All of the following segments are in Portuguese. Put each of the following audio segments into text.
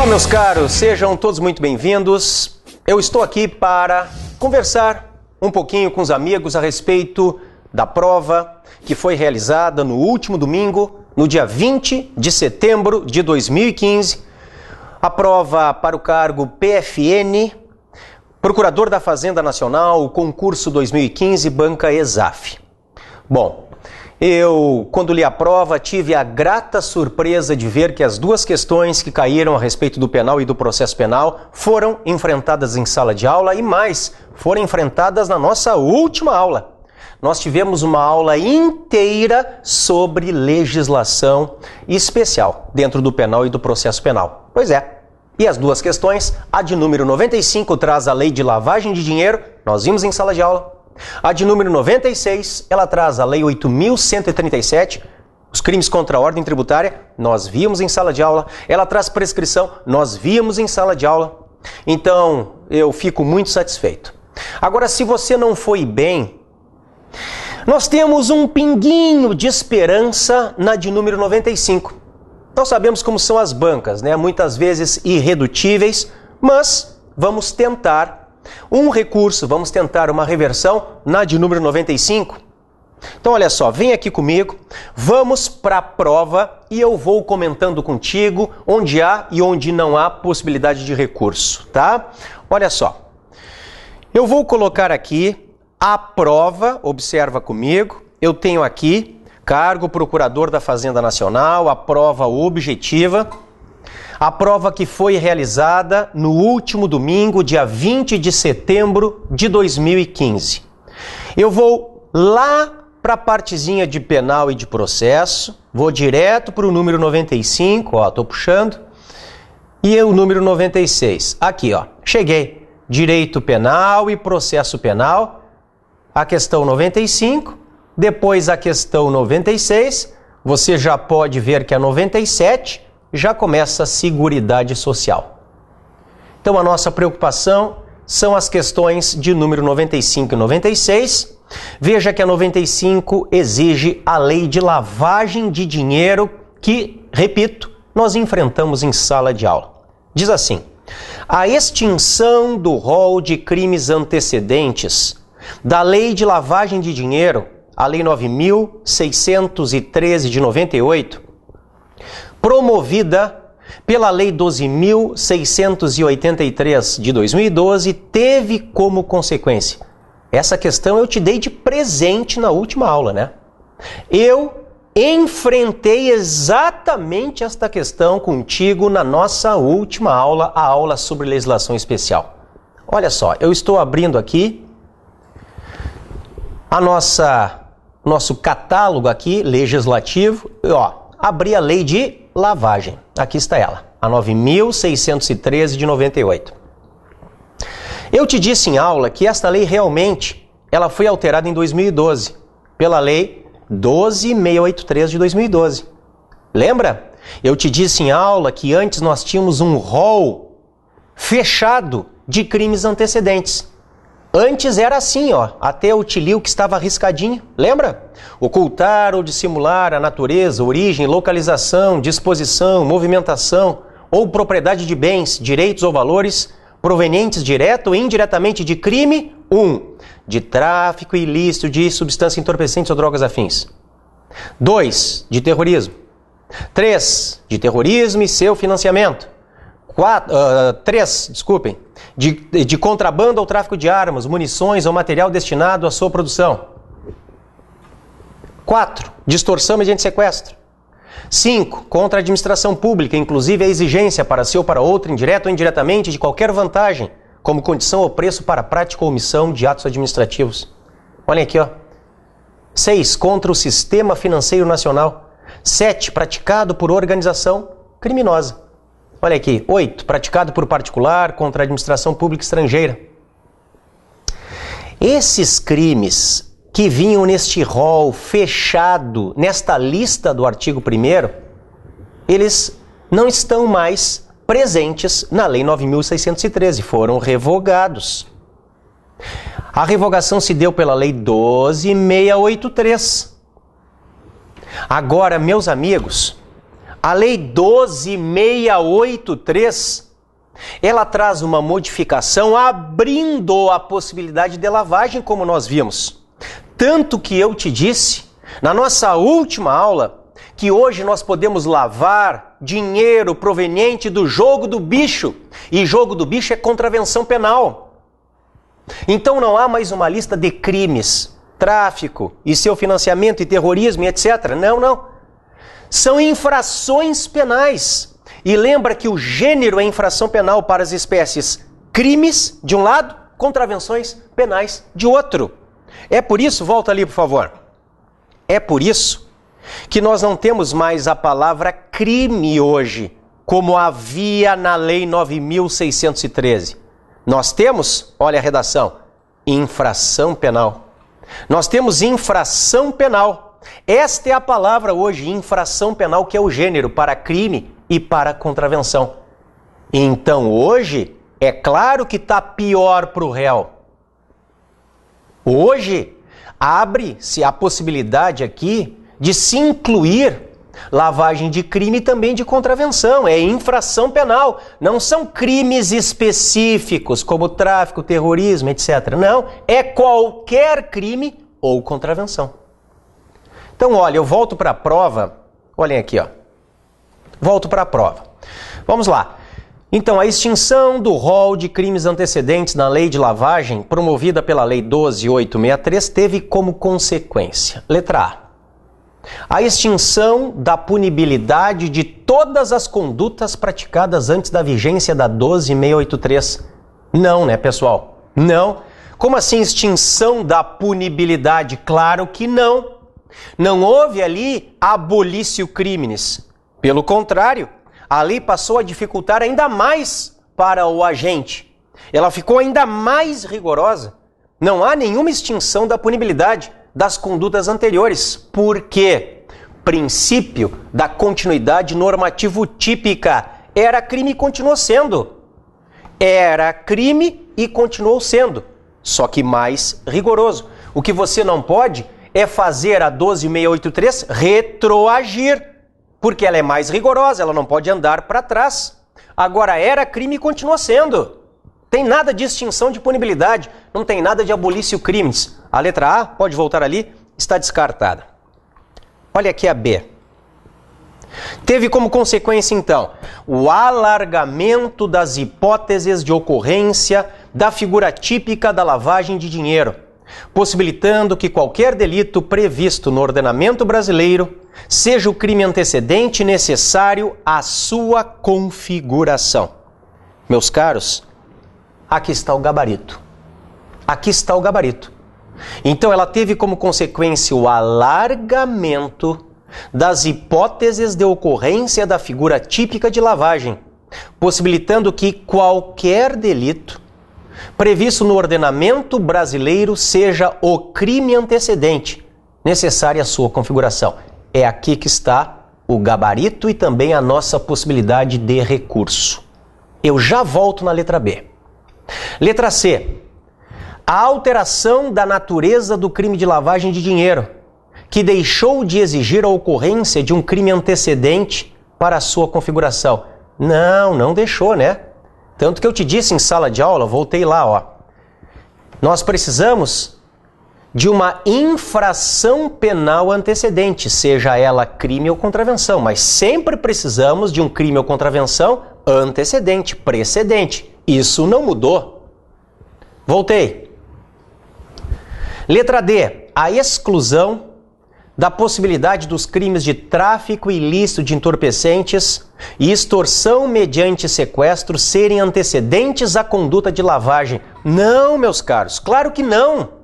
Olá, meus caros, sejam todos muito bem-vindos. Eu estou aqui para conversar um pouquinho com os amigos a respeito da prova que foi realizada no último domingo, no dia 20 de setembro de 2015. A prova para o cargo PFN, Procurador da Fazenda Nacional, concurso 2015, banca ESAF. Bom, eu, quando li a prova, tive a grata surpresa de ver que as duas questões que caíram a respeito do penal e do processo penal foram enfrentadas em sala de aula e mais, foram enfrentadas na nossa última aula. Nós tivemos uma aula inteira sobre legislação especial dentro do penal e do processo penal. Pois é. E as duas questões, a de número 95 traz a lei de lavagem de dinheiro, nós vimos em sala de aula. A de número 96, ela traz a lei 8.137, os crimes contra a ordem tributária, nós vimos em sala de aula. Ela traz prescrição, nós vimos em sala de aula. Então, eu fico muito satisfeito. Agora, se você não foi bem, nós temos um pinguinho de esperança na de número 95. Nós sabemos como são as bancas, né? Muitas vezes irredutíveis, mas vamos tentar um recurso, vamos tentar uma reversão na de número 95. Então, olha só, vem aqui comigo, vamos para a prova e eu vou comentando contigo onde há e onde não há possibilidade de recurso, tá? Olha só, eu vou colocar aqui a prova, observa comigo, eu tenho aqui cargo Procurador da Fazenda Nacional, a prova objetiva, a prova que foi realizada no último domingo, dia 20 de setembro de 2015. Eu vou lá para a partezinha de penal e de processo, vou direto para o número 95, ó, tô puxando, e o número 96. Aqui, ó, cheguei. Direito penal e processo penal, a questão 95, depois a questão 96, você já pode ver que a 97 já começa a Seguridade Social. Então a nossa preocupação são as questões de número 95 e 96. Veja que a 95 exige a lei de lavagem de dinheiro que, repito, nós enfrentamos em sala de aula. Diz assim: a extinção do rol de crimes antecedentes da lei de lavagem de dinheiro, a lei 9.613 de 98, promovida pela lei 12.683 de 2012, teve como consequência. Essa questão eu te dei de presente na última aula, né? Eu enfrentei exatamente esta questão contigo na nossa última aula, a aula sobre legislação especial. Olha só, eu estou abrindo aqui a nosso catálogo aqui, legislativo, e ó, abri a lei de lavagem. Aqui está ela, a 9.613 de 98. Eu te disse em aula que esta lei realmente ela foi alterada em 2012, pela lei 12.683 de 2012. Lembra? Eu te disse em aula que antes nós tínhamos um rol fechado de crimes antecedentes. Antes era assim, ó, até o tilio que estava riscadinho, lembra? Ocultar ou dissimular a natureza, origem, localização, disposição, movimentação ou propriedade de bens, direitos ou valores provenientes direta ou indiretamente de crime 1. De tráfico ilícito de substâncias entorpecentes ou drogas afins. 2. De terrorismo. 3. De terrorismo e seu financiamento. 3. De contrabando ou tráfico de armas, munições ou material destinado à sua produção. 4. De extorsão mediante sequestro. 5. Contra a administração pública, inclusive a exigência para si ou para outro, indireta ou indiretamente, de qualquer vantagem, como condição ou preço para a prática ou omissão de atos administrativos. Olhem aqui, ó. 6. Contra o sistema financeiro nacional. 7. Praticado por organização criminosa. Olha aqui, 8, praticado por particular contra a administração pública estrangeira. Esses crimes que vinham neste rol fechado, nesta lista do artigo 1º, eles não estão mais presentes na Lei 9.613, foram revogados. A revogação se deu pela Lei 12.683. Agora, meus amigos, A Lei 12.683, ela traz uma modificação abrindo a possibilidade de lavagem, como nós vimos. Tanto que eu te disse, na nossa última aula, que hoje nós podemos lavar dinheiro proveniente do jogo do bicho. E jogo do bicho é contravenção penal. Então não há mais uma lista de crimes, tráfico e seu financiamento e terrorismo e etc. Não, não. São infrações penais. E lembra que o gênero é infração penal para as espécies crimes de um lado, contravenções penais de outro. É por isso, volta ali por favor, é por isso que nós não temos mais a palavra crime hoje, como havia na Lei 9.613. Nós temos, olha a redação, infração penal. Nós temos infração penal. Esta é a palavra hoje, infração penal, que é o gênero para crime e para contravenção. Então hoje, é claro que está pior para o réu. Hoje, abre-se a possibilidade aqui de se incluir lavagem de crime e também de contravenção. É infração penal. Não são crimes específicos, como tráfico, terrorismo, etc. Não, é qualquer crime ou contravenção. Então, olha, eu volto para a prova. Olhem aqui, ó. Volto para a prova. Vamos lá. Então, a extinção do rol de crimes antecedentes na lei de lavagem, promovida pela Lei 12.863, teve como consequência, letra A extinção da punibilidade de todas as condutas praticadas antes da vigência da 12.683. Não, né, pessoal? Não. Como assim extinção da punibilidade? Claro que não. Não houve ali abolício crimes. Pelo contrário, a lei passou a dificultar ainda mais para o agente. Ela ficou ainda mais rigorosa. Não há nenhuma extinção da punibilidade das condutas anteriores. Por quê? Princípio da continuidade normativo típica. Era crime e continuou sendo. Era crime e continuou sendo. Só que mais rigoroso. O que você não pode é fazer a 12.683 retroagir. Porque ela é mais rigorosa, ela não pode andar para trás. Agora, era crime e continua sendo. Tem nada de extinção de punibilidade, não tem nada de abolício crimes. A letra A, pode voltar ali, está descartada. Olha aqui a B. Teve como consequência, então, o alargamento das hipóteses de ocorrência da figura típica da lavagem de dinheiro, possibilitando que qualquer delito previsto no ordenamento brasileiro seja o crime antecedente necessário à sua configuração. Meus caros, aqui está o gabarito. Aqui está o gabarito. Então ela teve como consequência o alargamento das hipóteses de ocorrência da figura típica de lavagem, possibilitando que qualquer delito previsto no ordenamento brasileiro seja o crime antecedente necessário à sua configuração. É aqui que está o gabarito e também a nossa possibilidade de recurso. Eu já volto na letra B. Letra C. A alteração da natureza do crime de lavagem de dinheiro, que deixou de exigir a ocorrência de um crime antecedente para a sua configuração. Não deixou, né? Tanto que eu te disse em sala de aula, voltei lá, ó. Nós precisamos de uma infração penal antecedente, seja ela crime ou contravenção, mas sempre precisamos de um crime ou contravenção antecedente, precedente. Isso não mudou. Voltei. Letra D. A exclusão da possibilidade dos crimes de tráfico ilícito de entorpecentes e extorsão mediante sequestro serem antecedentes à conduta de lavagem. Não, meus caros, claro que não.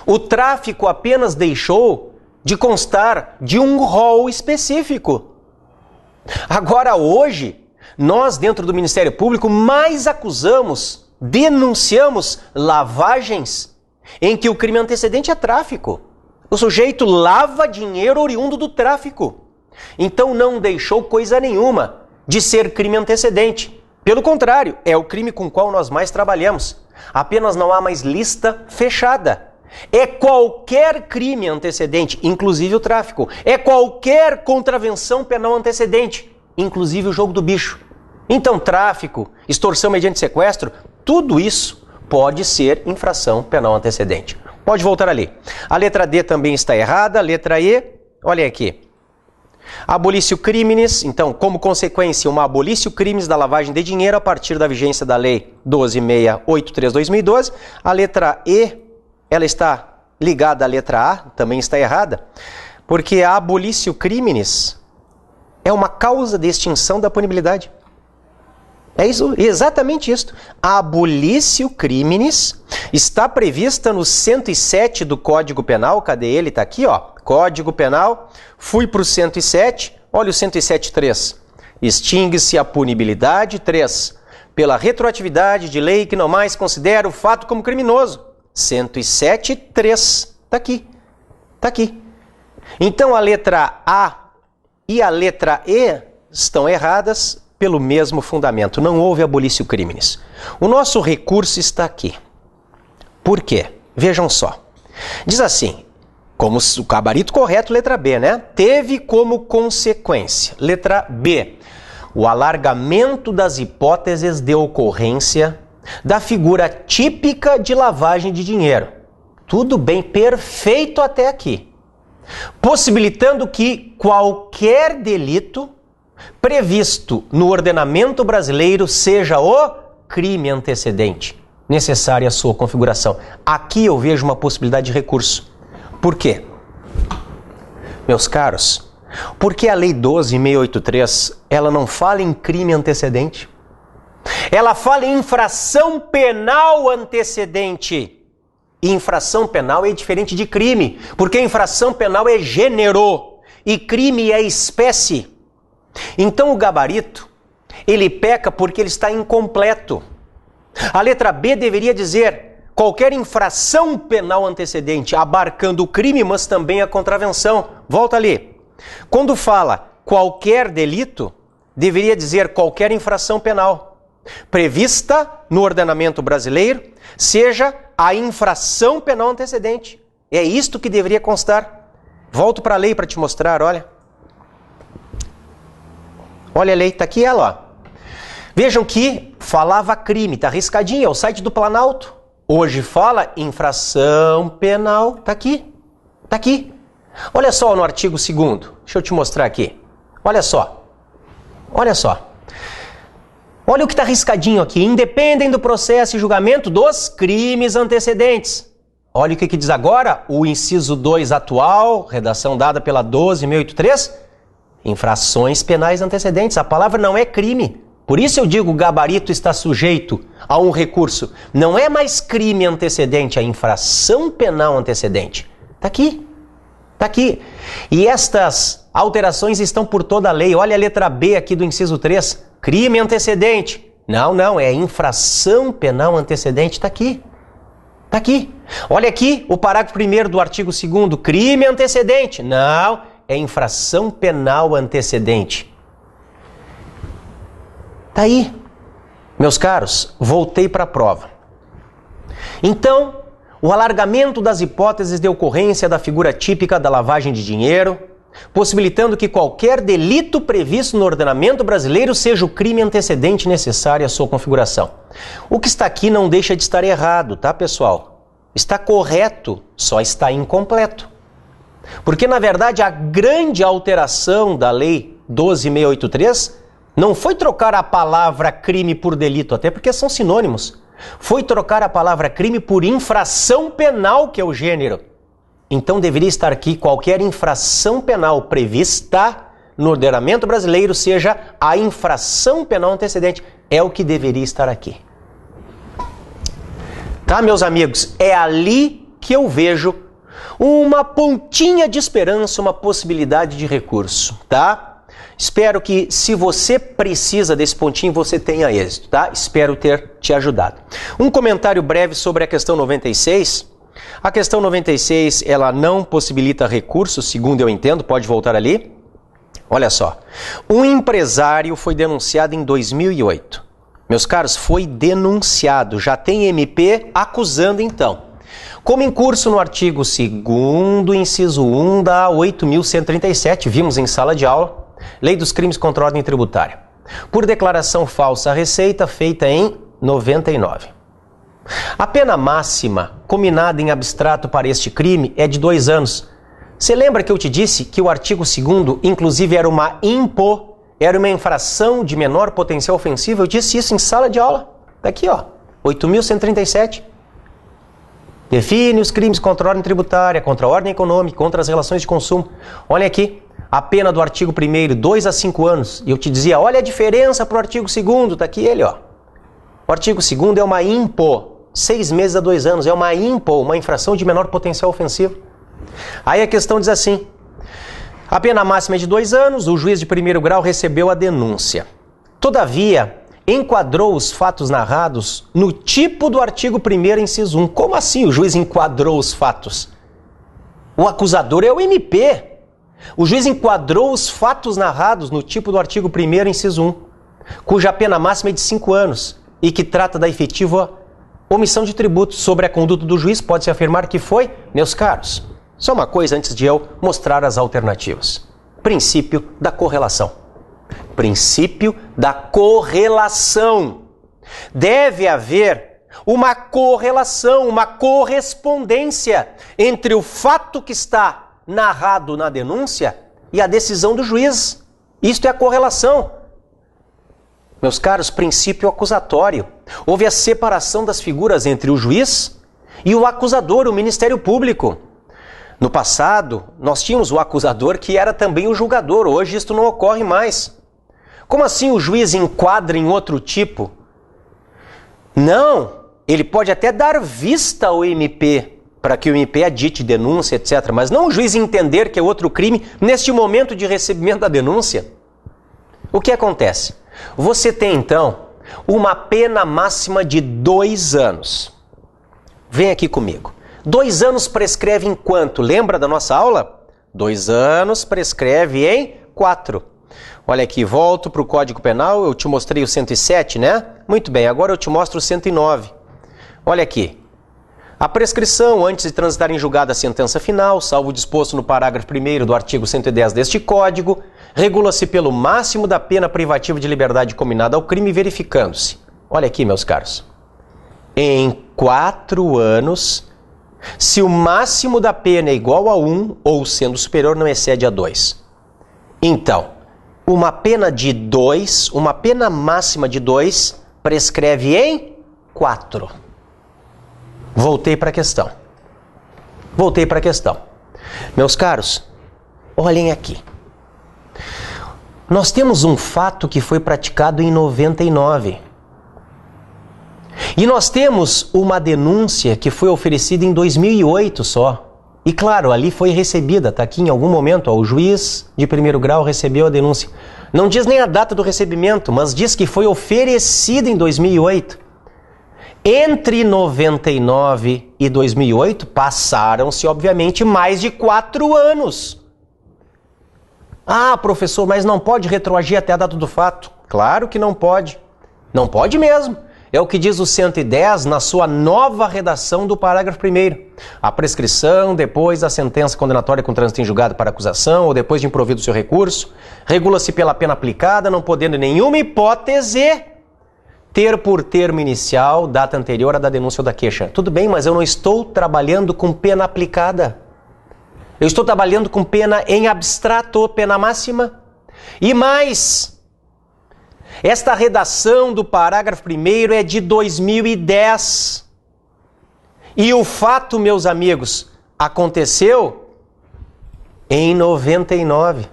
O tráfico apenas deixou de constar de um rol específico. Agora, hoje, nós dentro do Ministério Público mais acusamos, denunciamos lavagens em que o crime antecedente é tráfico. O sujeito lava dinheiro oriundo do tráfico. Então não deixou coisa nenhuma de ser crime antecedente. Pelo contrário, é o crime com o qual nós mais trabalhamos. Apenas não há mais lista fechada. É qualquer crime antecedente, inclusive o tráfico. É qualquer contravenção penal antecedente, inclusive o jogo do bicho. Então, tráfico, extorsão mediante sequestro, tudo isso pode ser infração penal antecedente. Pode voltar ali. A letra D também está errada. A letra E, olha aqui. Abolício crimes, então, como consequência, uma abolício crimes da lavagem de dinheiro a partir da vigência da Lei 12.683/2012. A letra E, ela está ligada à letra A, também está errada, porque a abolício crimes é uma causa de extinção da punibilidade. É isso, exatamente isso. A abolício crimes está prevista no 107 do Código Penal. Cadê ele? Está aqui, ó. Código Penal. Fui para o 107. Olha o 107.3. Extingue-se a punibilidade. 3. Pela retroatividade de lei que não mais considera o fato como criminoso. 107.3. Está aqui. Está aqui. Então a letra A e a letra E estão erradas pelo mesmo fundamento. Não houve abolício crimes. O nosso recurso está aqui. Por quê? Vejam só. Diz assim, como o gabarito correto, letra B, né? Teve como consequência, letra B, o alargamento das hipóteses de ocorrência da figura típica de lavagem de dinheiro. Tudo bem, perfeito até aqui. Possibilitando que qualquer delito previsto no ordenamento brasileiro seja o crime antecedente, necessária a sua configuração. Aqui eu vejo uma possibilidade de recurso. Por quê? Meus caros, porque a Lei 12.683, ela não fala em crime antecedente. Ela fala em infração penal antecedente. E infração penal é diferente de crime, porque infração penal é gênero e crime é espécie. Então o gabarito, ele peca porque ele está incompleto. A letra B deveria dizer qualquer infração penal antecedente, abarcando o crime, mas também a contravenção. Volta ali. Quando fala qualquer delito, deveria dizer qualquer infração penal prevista no ordenamento brasileiro, seja a infração penal antecedente. É isto que deveria constar. Volto para a lei para te mostrar, olha. Olha a lei, está aqui ela, ó. Vejam que falava crime, está riscadinho, é o site do Planalto. Hoje fala infração penal, está aqui, está aqui. Olha só no artigo 2º, deixa eu te mostrar aqui. Olha só, olha só. Olha o que está riscadinho aqui, independem do processo e julgamento dos crimes antecedentes. Olha o que diz agora, o inciso 2 atual, redação dada pela 12.683, infrações penais antecedentes. A palavra não é crime. Por isso eu digo o gabarito está sujeito a um recurso. Não é mais crime antecedente, é infração penal antecedente. Está aqui. Está aqui. E estas alterações estão por toda a lei. Olha a letra B aqui do inciso 3. Crime antecedente. Não, é infração penal antecedente. Está aqui. Está aqui. Olha aqui o parágrafo 1º do artigo 2º. Crime antecedente. Não, é infração penal antecedente. Está aí. Meus caros, voltei para a prova. Então, o alargamento das hipóteses de ocorrência da figura típica da lavagem de dinheiro, possibilitando que qualquer delito previsto no ordenamento brasileiro seja o crime antecedente necessário à sua configuração. O que está aqui não deixa de estar errado, tá, pessoal? Está correto, só está incompleto. Porque, na verdade, a grande alteração da Lei 12.683 não foi trocar a palavra crime por delito, até porque são sinônimos. Foi trocar a palavra crime por infração penal, que é o gênero. Então deveria estar aqui qualquer infração penal prevista no ordenamento brasileiro, seja a infração penal antecedente. É o que deveria estar aqui. Tá, meus amigos? É ali que eu vejo uma pontinha de esperança, uma possibilidade de recurso, tá? Espero que, se você precisa desse pontinho, você tenha êxito, tá? Espero ter te ajudado. Um comentário breve sobre a questão 96. A questão 96, ela não possibilita recurso, segundo eu entendo, pode voltar ali. Olha só, um empresário foi denunciado em 2008. Meus caros, foi denunciado, já tem MP acusando então. como em curso no artigo 2º, inciso 1 da 8.137, vimos em sala de aula, Lei dos Crimes contra a Ordem Tributária, por declaração falsa à Receita feita em 99. A pena máxima combinada em abstrato para este crime é de 2 anos. Você lembra que eu te disse que o artigo 2º, inclusive, era uma infração de menor potencial ofensivo? Eu disse isso em sala de aula. Tá aqui, ó, 8.137. Define os crimes contra a ordem tributária, contra a ordem econômica, contra as relações de consumo. Olha aqui, a pena do artigo 1º, 2 a 5 anos. E eu te dizia, olha a diferença para o artigo 2º, tá aqui ele, ó. O artigo 2º é uma 6 meses a 2 anos, é uma uma infração de menor potencial ofensivo. Aí a questão diz assim, a pena máxima é de 2 anos, o juiz de primeiro grau recebeu a denúncia. Todavia, enquadrou os fatos narrados no tipo do artigo 1º, inciso 1. Como assim o juiz enquadrou os fatos? O acusador é o MP. O juiz enquadrou os fatos narrados no tipo do artigo 1º, inciso 1, cuja pena máxima é de 5 anos e que trata da efetiva omissão de tributo. Sobre a conduta do juiz, pode-se afirmar que foi, meus caros, só uma coisa antes de eu mostrar as alternativas. Princípio da correlação. Princípio da correlação. Deve haver uma correlação, uma correspondência entre o fato que está narrado na denúncia e a decisão do juiz. Isto é a correlação. Meus caros, princípio acusatório. Houve a separação das figuras entre o juiz e o acusador, o Ministério Público. No passado, nós tínhamos o acusador que era também o julgador. Hoje isto não ocorre mais. Como assim o juiz enquadra em outro tipo? Não, ele pode até dar vista ao MP, para que o MP adite denúncia, etc. Mas não o juiz entender que é outro crime neste momento de recebimento da denúncia. O que acontece? Você tem, então, uma pena máxima de 2 anos. Vem aqui comigo. 2 anos prescreve em quanto? Lembra da nossa aula? 2 anos prescreve em 4. Olha aqui, volto para o Código Penal, eu te mostrei o 107, né? Muito bem, agora eu te mostro o 109. Olha aqui. A prescrição, antes de transitar em julgado a sentença final, salvo o disposto no parágrafo 1º do artigo 110 deste Código, regula-se pelo máximo da pena privativa de liberdade combinada ao crime, verificando-se. Olha aqui, meus caros. Em 4 anos, se o máximo da pena é igual a 1 ou sendo superior não excede a 2. Então, uma pena máxima de 2 prescreve em 4. Voltei para a questão. Meus caros, olhem aqui. Nós temos um fato que foi praticado em 99. E nós temos uma denúncia que foi oferecida em 2008 só. E claro, ali foi recebida, está aqui em algum momento, ó, o juiz de primeiro grau recebeu a denúncia. Não diz nem a data do recebimento, mas diz que foi oferecida em 2008. Entre 99 e 2008, passaram-se, obviamente, mais de 4 anos. Ah, professor, mas não pode retroagir até a data do fato? Claro que não pode. Não pode mesmo. É o que diz o 110 na sua nova redação do parágrafo 1º. A prescrição, depois da sentença condenatória com trânsito em julgado para acusação ou depois de improvido seu recurso, regula-se pela pena aplicada, não podendo em nenhuma hipótese ter por termo inicial data anterior à da denúncia ou da queixa. Tudo bem, mas eu não estou trabalhando com pena aplicada. Eu estou trabalhando com pena em abstrato, pena máxima. E mais, esta redação do parágrafo 1º é de 2010. E o fato, meus amigos, aconteceu em 99.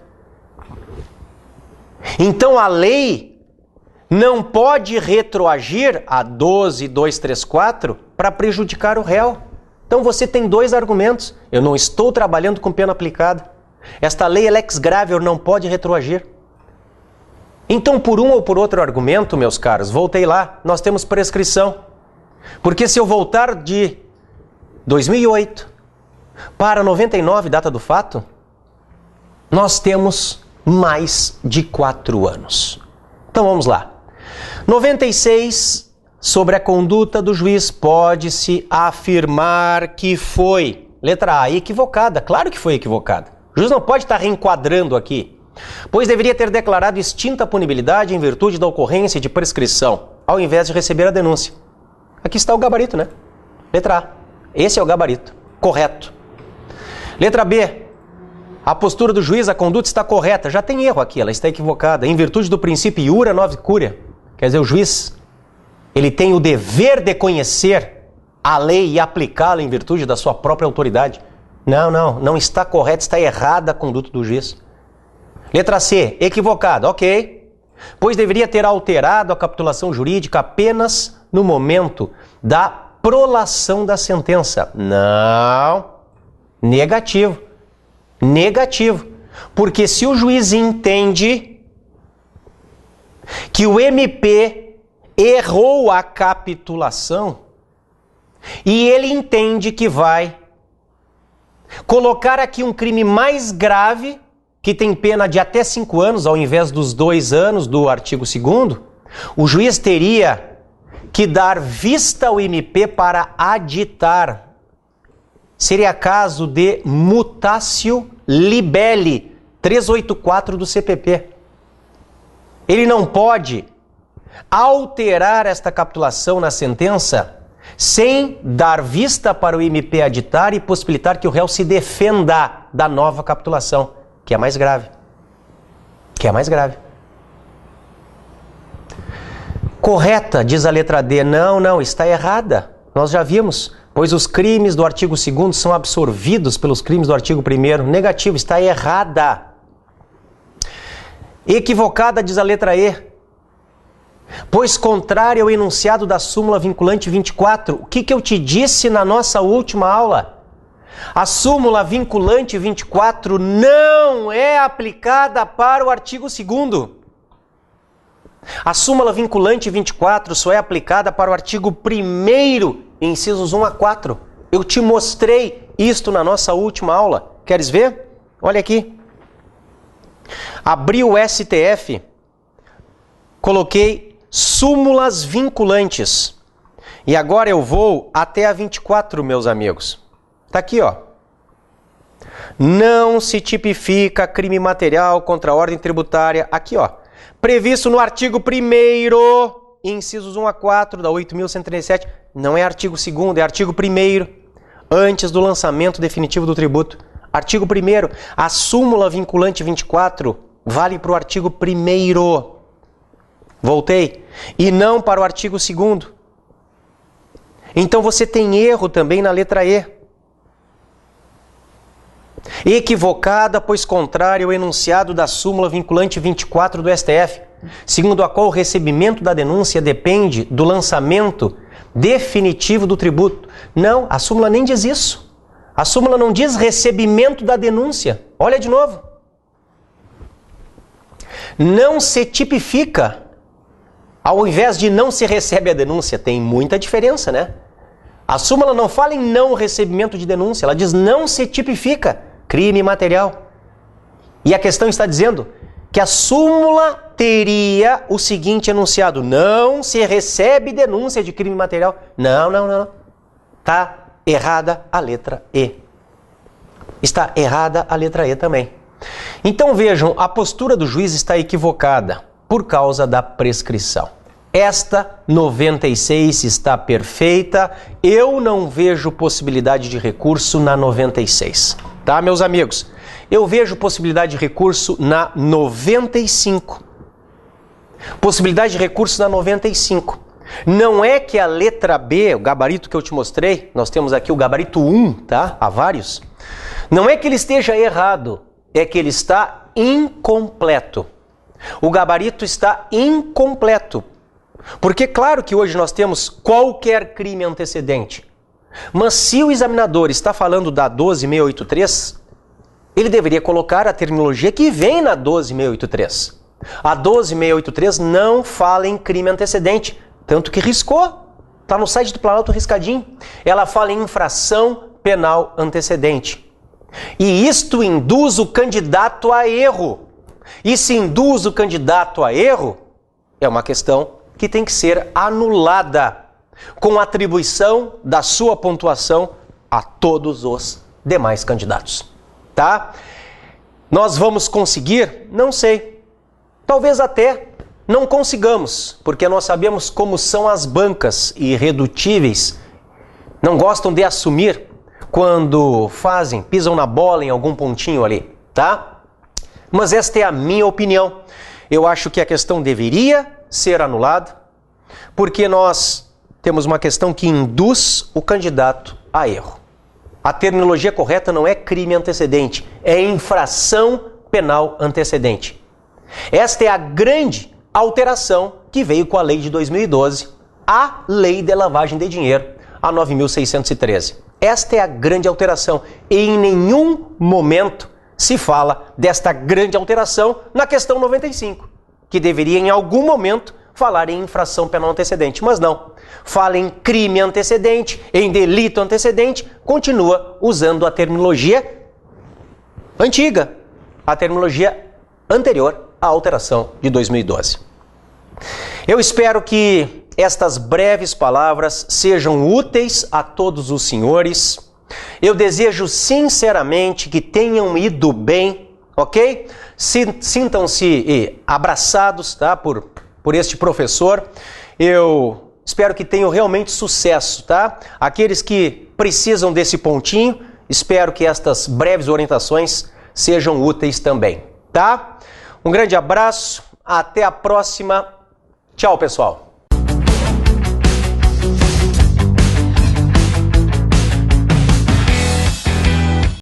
Então a lei não pode retroagir a 12.234 para prejudicar o réu. Então você tem 2 argumentos. Eu não estou trabalhando com pena aplicada. Esta lei é lex gravior, não pode retroagir. Então, por um ou por outro argumento, meus caros, voltei lá, nós temos prescrição. Porque se eu voltar de 2008 para 99, data do fato, nós temos mais de 4 anos. Então vamos lá. 96 sobre a conduta do juiz, pode-se afirmar que foi, letra A, equivocada. Claro que foi equivocada. O juiz não pode estar reenquadrando aqui, pois deveria ter declarado extinta a punibilidade em virtude da ocorrência de prescrição, ao invés de receber a denúncia. Aqui está o gabarito, né? Letra A. Esse é o gabarito. Correto. Letra B. A postura do juiz, a conduta está correta. Já tem erro aqui, ela está equivocada. Em virtude do princípio iura novi curia. Quer dizer, o juiz, ele tem o dever de conhecer a lei e aplicá-la em virtude da sua própria autoridade. Não está correta, está errada a conduta do juiz. Letra C, equivocada, ok. Pois deveria ter alterado a capitulação jurídica apenas no momento da prolação da sentença. Não. Negativo. Negativo. Porque se o juiz entende que o MP errou a capitulação e ele entende que vai colocar aqui um crime mais grave, que tem pena de até 5 anos, ao invés dos 2 anos do artigo 2º, o juiz teria que dar vista ao MP para aditar. Seria caso de mutatio libelli 384 do CPP. Ele não pode alterar esta capitulação na sentença sem dar vista para o MP aditar e possibilitar que o réu se defenda da nova capitulação, que é mais grave. Que é mais grave. Correta, diz a letra D. Não, está errada. Nós já vimos, pois os crimes do artigo 2º são absorvidos pelos crimes do artigo 1º. Negativo, está errada. Equivocada, diz a letra E. Pois contrário ao enunciado da súmula vinculante 24, o que eu te disse na nossa última aula? A súmula vinculante 24 não é aplicada para o artigo 2º. A súmula vinculante 24 só é aplicada para o artigo 1º, incisos 1 a 4. Eu te mostrei isto na nossa última aula. Queres ver? Olha aqui. Abri o STF, coloquei súmulas vinculantes. E agora eu vou até a 24, meus amigos. Tá aqui, ó. Não se tipifica crime material contra a ordem tributária. Aqui, ó. Previsto no artigo 1º, incisos 1 a 4 da 8.137. Não é artigo 2º, é artigo 1º, antes do lançamento definitivo do tributo. Artigo 1º, a súmula vinculante 24 vale para o artigo 1º. Voltei. E não para o artigo 2º. Então você tem erro também na letra E. Equivocada, pois contrário ao enunciado da súmula vinculante 24 do STF, segundo a qual o recebimento da denúncia depende do lançamento definitivo do tributo. Não, a súmula nem diz isso. A súmula não diz recebimento da denúncia. Olha de novo. Não se tipifica, ao invés de não se recebe a denúncia. Tem muita diferença, né? A súmula não fala em não recebimento de denúncia, ela diz não se tipifica crime material. E a questão está dizendo que a súmula teria o seguinte enunciado: não se recebe denúncia de crime material. Não. Está errada a letra E. Está errada a letra E também. Então vejam, a postura do juiz está equivocada por causa da prescrição. Esta 96 está perfeita, eu não vejo possibilidade de recurso na 96. Tá, meus amigos? Eu vejo possibilidade de recurso na 95. Possibilidade de recurso na 95. Não é que a letra B, o gabarito que eu te mostrei, nós temos aqui o gabarito 1, tá? Há vários. Não é que ele esteja errado, é que ele está incompleto. O gabarito está incompleto. Porque claro que hoje nós temos qualquer crime antecedente. Mas se o examinador está falando da 12683, ele deveria colocar a terminologia que vem na 12683. A 12683 não fala em crime antecedente, tanto que riscou. Está no site do Planalto riscadinho. Ela fala em infração penal antecedente. E isto induz o candidato a erro. E se induz o candidato a erro, é uma questão que tem que ser anulada, com atribuição da sua pontuação a todos os demais candidatos, tá? Nós vamos conseguir? Não sei. Talvez até não consigamos, porque nós sabemos como são as bancas irredutíveis. Não gostam de assumir quando pisam na bola em algum pontinho ali, tá? Mas esta é a minha opinião. Eu acho que a questão deveria ser anulada, porque nós temos uma questão que induz o candidato a erro. A terminologia correta não é crime antecedente, é infração penal antecedente. Esta é a grande alteração que veio com a lei de 2012, a lei de lavagem de dinheiro, a 9.613. Esta é a grande alteração e em nenhum momento se fala desta grande alteração na questão 95, que deveria em algum momento falar em infração penal antecedente, mas não. Fala em crime antecedente, em delito antecedente, continua usando a terminologia antiga, a terminologia anterior à alteração de 2012. Eu espero que estas breves palavras sejam úteis a todos os senhores. Eu desejo sinceramente que tenham ido bem, ok? Sintam-se abraçados, tá? Por este professor. Eu espero que tenham realmente sucesso, tá? Aqueles que precisam desse pontinho, espero que estas breves orientações sejam úteis também, tá? Um grande abraço, até a próxima. Tchau, pessoal.